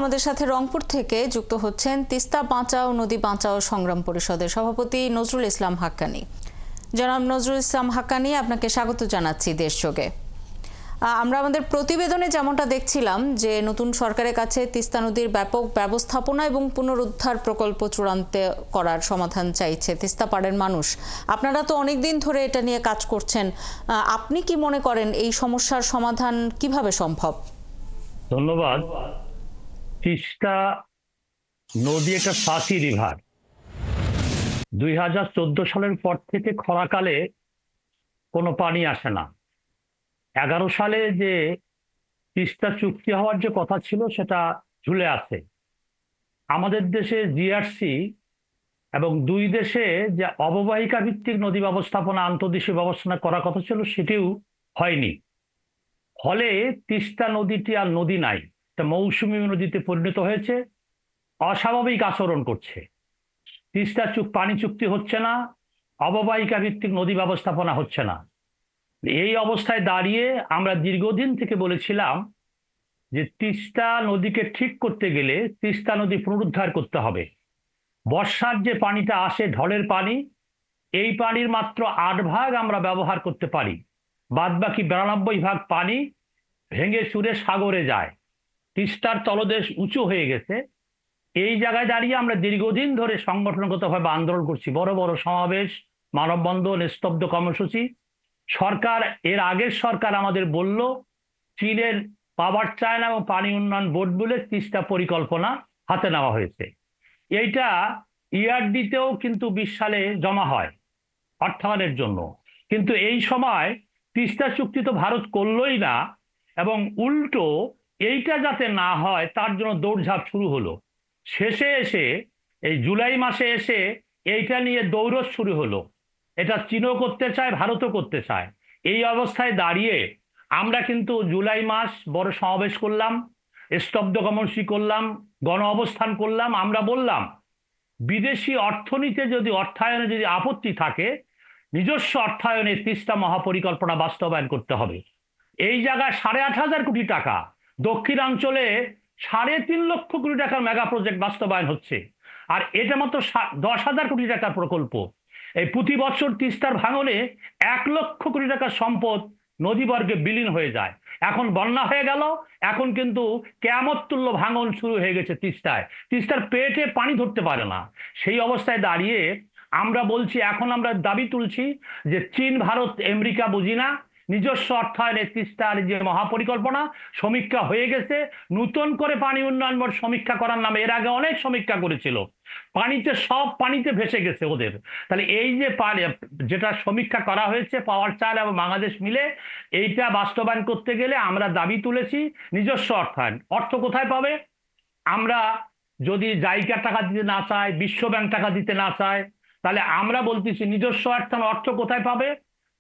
আমাদের সাথে রংপুর থেকে যুক্ত হচ্ছেন তিস্তা বাঁচাও নদী বাঁচাও সংগ্রাম পরিষদের সভাপতি নজরুল ইসলাম হাক্কানী। জনাব নজরুল ইসলাম হাক্কানী, আপনাকে স্বাগত জানাচ্ছি দেশযোগে। আমরা আমাদের প্রতিবেদনে যেমনটা দেখছিলাম যে নতুন সরকারের কাছে তিস্তা নদীর ব্যাপক ব্যবস্থাপনা এবং পুনরুদ্ধার প্রকল্প চূড়ান্ত করার সমাধান চাইছে তিস্তা পাড়ের মানুষ। আপনারা তো অনেক দিন ধরে এটা নিয়ে কাজ করছেন, আপনি কি মনে করেন এই সমস্যার সমাধান কিভাবে সম্ভব? ধন্যবাদ। তিস্তা নদী একটা ফাঁসি রিভার। 2014 সালের পর থেকে খরাকালে কোনো পানি আসে না। 11 সালে যে তিস্তা চুক্তি হওয়ার যে কথা ছিল সেটা ঝুলে আছে। আমাদের দেশে জিআরসি এবং দুই দেশে যে অববাহিকা ভিত্তিক নদী ব্যবস্থাপনা আন্তর্দেশীয় ব্যবস্থাপনা করার কথা ছিল সেটিও হয়নি। ফলে তিস্তা নদীটি আর নদী নাই, এটা মৌসুমী নদীতে পরিণত হয়েছে, অস্বাভাবিক আচরণ করছে। তিস্তা পানি চুক্তি হচ্ছে না, অববাহিকা ভিত্তিক নদী ব্যবস্থাপনা হচ্ছে না। এই অবস্থায় দাঁড়িয়ে আমরা দীর্ঘদিন থেকে বলেছিলাম যে তিস্তা নদীকে ঠিক করতে গেলে তিস্তা নদী পুনরুদ্ধার করতে হবে। বর্ষার যে পানিটা আসে, ঢলের পানি, এই পানির মাত্র 8 ভাগ আমরা ব্যবহার করতে পারি, বাদবাকি 92 ভাগ পানি ভেঙে চুরে সাগরে যায়। তিস্তার তলদেশ উঁচু হয়ে গেছে। এই জায়গায় দাঁড়িয়ে আমরা দীর্ঘদিন ধরে সংগঠনগতভাবে আন্দোলন করছি, বড় বড় সমাবেশ, মানববন্ধন, স্তব্ধ কর্মসূচি। সরকার, এর আগের সরকার আমাদের বলল চীনের পাওয়ার চায়না এবং পানি উন্নয়ন বোর্ড বলে তিস্তা পরিকল্পনা হাতে নেওয়া হয়েছে। এইটা ইআরডিতেও কিন্তু 20 সালে জমা হয় অর্থায়নের জন্য। কিন্তু এই সময় তিস্তা চুক্তি তো ভারত করলই না, এবং উল্টো এইটা যাতে না হয় তার জন্য দৌড়ঝাঁপ শুরু হলো। শেষে এসে এই জুলাই মাসে এসে এইটা নিয়ে দৌড় শুরু হলো। এটা চীনও করতে চায়, ভারতও করতে চায়। এই অবস্থায় দাঁড়িয়ে আমরা কিন্তু জুলাই মাস বড় সমাবেশ করলাম, স্তব্ধ কর্মসূচি করলাম, গণ অবস্থান করলাম। আমরা বললাম বিদেশি অর্থনীতিতে যদি অর্থায়নে যদি আপত্তি থাকে, নিজস্ব অর্থায়নে তিস্তা মহাপরিকল্পনা বাস্তবায়ন করতে হবে। এই জায়গায় 8,500 কোটি টাকা, দক্ষিণাঞ্চলে 3.5 লক্ষ কোটি টাকার মেগা প্রজেক্ট বাস্তবায়ন হচ্ছে, আর এটা মাত্র 10,000 কোটি টাকার প্রকল্প। এই প্রতি বছর তিস্তার ভাঙনে 1 লক্ষ কোটি টাকার সম্পদ নদীবর্গে বিলীন হয়ে যায়। এখন বন্যা হয়ে গেল, এখন কিন্তু কেয়ামত তুল্য ভাঙন শুরু হয়ে গেছে তিস্তায়। তিস্তার পেটে পানি ধরতে পারে না। সেই অবস্থায় দাঁড়িয়ে আমরা বলছি, এখন আমরা দাবি তুলছি যে চীন, ভারত, আমেরিকা বুঝি না, নিজস্ব অর্থায়নে তিস্তার যে মহাপরিকল্পনা সমীক্ষা হয়ে গেছে। নতুন করে পানি উন্নয়ন বোর্ড সমীক্ষা করার নামে এর আগে অনেক সমীক্ষা করেছিল, পানিতে সব পানিতে ভেসে গেছে ওদের। তাহলে এই যে যেটা সমীক্ষা করা হয়েছে পাওয়ার চায়না এবং বাংলাদেশ মিলে, এইটা বাস্তবায়ন করতে গেলে আমরা দাবি তুলেছি নিজস্ব অর্থায়ন। অর্থ কোথায় পাবে? আমরা যদি জায়গা টাকা দিতে না চায়, বিশ্ব ব্যাংক টাকা দিতে না চায়, তাহলে আমরা বলতেছি নিজস্ব অর্থায়ন। অর্থ কোথায় পাবে?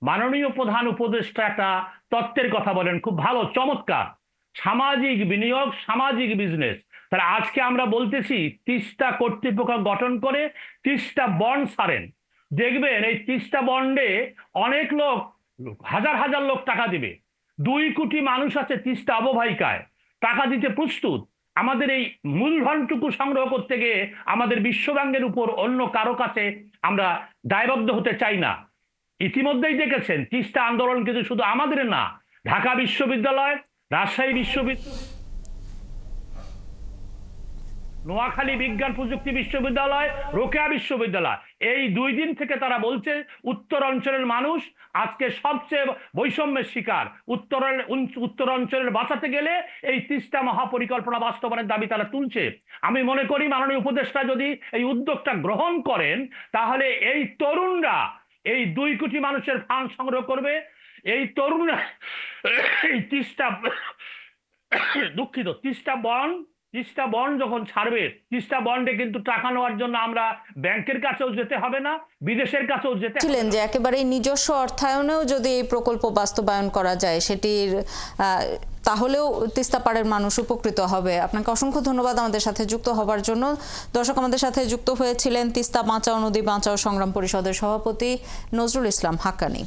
মাননীয় প্রধান উপদেষ্টা একটা তত্ত্বের কথা বলেন, খুব ভালো, চমৎকার, সামাজিক বিনিয়োগ, সামাজিক বিজনেস। তাহলে আজকে আমরা বলতেছি তিস্তা কর্তৃপক্ষ গঠন করে তিস্তা বন্ড ছাড়েন। দেখবেন এই তিস্তা বন্ডে অনেক লোক, হাজার হাজার লোক টাকা দিবে। 2 কোটি মানুষ আছে তিস্তা অববাহিকায়, টাকা দিতে প্রস্তুত। আমাদের এই মূলধনটুকু সংগ্রহ করতে গিয়ে আমাদের বিশ্বব্যাংকের উপর অন্য কারো কাছে আমরা দায়বদ্ধ হতে চাই না। ইতিমধ্যেই দেখেছেন তিস্তা আন্দোলন কিন্তু শুধু আমাদের না, ঢাকা বিশ্ববিদ্যালয়, রাজশাহী বিশ্ববিদ্যালয়, নোয়াখালী বিজ্ঞান প্রযুক্তি বিশ্ববিদ্যালয়, রোকেয়া বিশ্ববিদ্যালয়, এই 2 দিন থেকে তারা বলছে উত্তর অঞ্চলের মানুষ আজকে সবচেয়ে বৈষম্যের শিকার। উত্তর অঞ্চলের বাঁচাতে গেলে এই তিস্তা মহাপরিকল্পনা বাস্তবায়নের দাবি তারা তুলছে। আমি মনে করি মাননীয় উপদেষ্টা যদি এই উদ্যোগটা গ্রহণ করেন, তাহলে এই তরুণরা এই 2 কোটি মানুষের ফান্ড সংগ্রহ করবে। এই তরুণরা এই তিস্তা বন্ড যখন ছাড়বে, তিস্তা বন্ডে কিন্তু টাকা নেওয়ার জন্য আমরা ব্যাংকের কাছেও যেতে হবে না, বিদেশের কাছেও যেতে হবে না। যে একেবারে নিজস্ব অর্থায়নেও যদি এই প্রকল্প বাস্তবায়ন করা যায় সেটির তাহলেও তিস্তা পাড়ের মানুষ উপকৃত হবে। আপনাকে অসংখ্য ধন্যবাদ আমাদের সাথে যুক্ত হবার জন্য। দর্শক, আমাদের সাথে যুক্ত হয়েছিলেন তিস্তা বাঁচাও নদী বাঁচাও সংগ্রাম পরিষদের সভাপতি নজরুল ইসলাম হাক্কানী।